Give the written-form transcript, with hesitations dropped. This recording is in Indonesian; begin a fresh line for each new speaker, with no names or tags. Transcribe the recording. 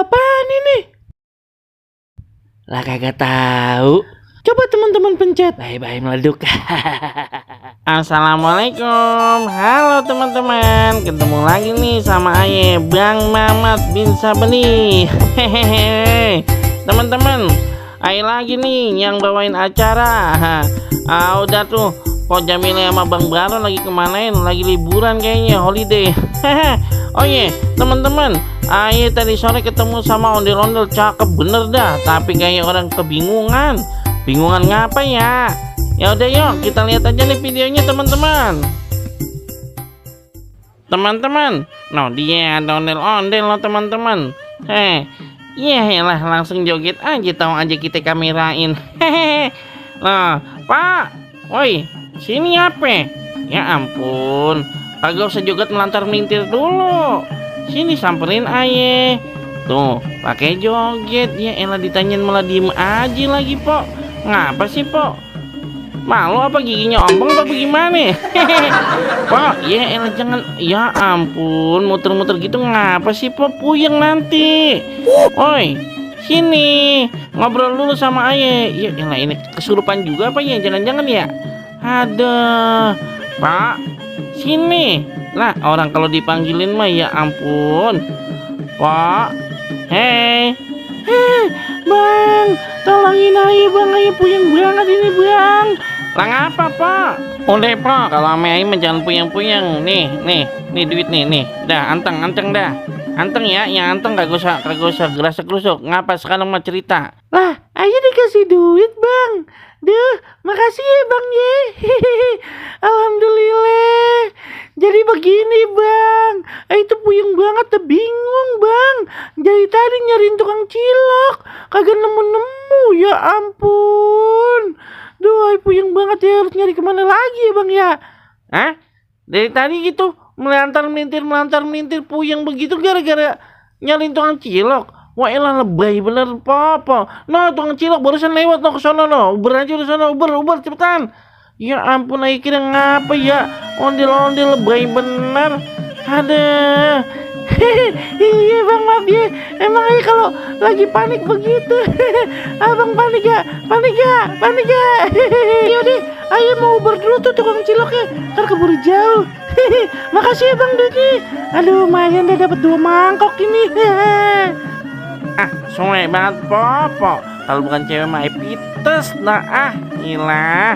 apaan ini? Lah kagak tahu. Coba teman-teman pencet. Bye-bye meleduk.
Assalamualaikum. Halo teman-teman. Ketemu lagi nih sama Aye Bang Mamat bin Sabeni. Hehehe. Teman-teman, Aye lagi nih yang bawain acara. Udah tuh. Kok Jamila sama Bang Baron lagi kemanain? Lagi liburan kayaknya, holiday. Oh iya, teman-teman, Aye tadi sore ketemu sama ondel-ondel cakep bener dah. Tapi kayak orang kebingungan. Bingungan ngapa ya? Ya udah yuk, kita lihat aja nih videonya teman-teman. Teman-teman, dia ada ondel-ondel loh teman-teman. Iya lah, langsung joget aja, tahu aja kita kamerain. Nah, Pak, woi, sini apa? Ya ampun, kagak usah joget melantar melintir dulu. Sini samperin Aye. Tuh, pakai joget. Ya elah, ditanyain malah diem aja lagi, Pok. Ngapa sih, Pok? Malu apa giginya ompong apa gimana? Pok, ya elah jangan. Ya ampun, muter-muter gitu ngapa sih, Pok? Puyeng nanti. Oi, sini ngobrol dulu sama Aye. Ya elah, ini kesurupan juga apa ya? Jangan-jangan ya? Aduh, Pak, sini. Lah, orang kalau dipanggilin mah ya ampun. Pak, hei, Bang, tolongin Aye Bang, Aye puyeng banget ini Bang. Lah ngapa Pak? Udah Pak, kalau ame Aye mah jangan puyeng-puyeng. Nih duit nih. Dah, anteng dah. Anteng ya, yang anteng kagak usah gerasek-gerusuk. Ngapa sekarang mah cerita?
Lah, Aye dikasih duit Bang. Duh, makasih ya Bang ye. Alhamdulillah. Jadi begini Bang, itu puyeng banget, bingung Bang. Dari tadi nyariin tukang cilok, kagak nemu-nemu, ya ampun. Duh, puyeng banget ya, harus nyari kemana lagi ya Bang ya?
Hah? Dari tadi gitu melantar melintir puyeng begitu gara-gara nyariin tukang cilok. Wah elah, lebay bener Papa. Nah, tukang cilok barusan lewat no ke sono no. Uber aja di sono, Uber cepetan. Ya ampun, Aye kira ngapa ya? Ondel-ondel lebay bener. Ada.
Iya Bang, maaf ya. Emang Aye kalau lagi panik begitu. Abang panik ya. Yaudah, Aye mau Uber dulu tuh tukang ciloknya, ntar keburu jauh. Makasih ya Bang duitnya. Aduh, lumayan dah dapat 2 mangkok ini.
Soe banget Popo. Kalau bukan cewek mah pites nah ilah.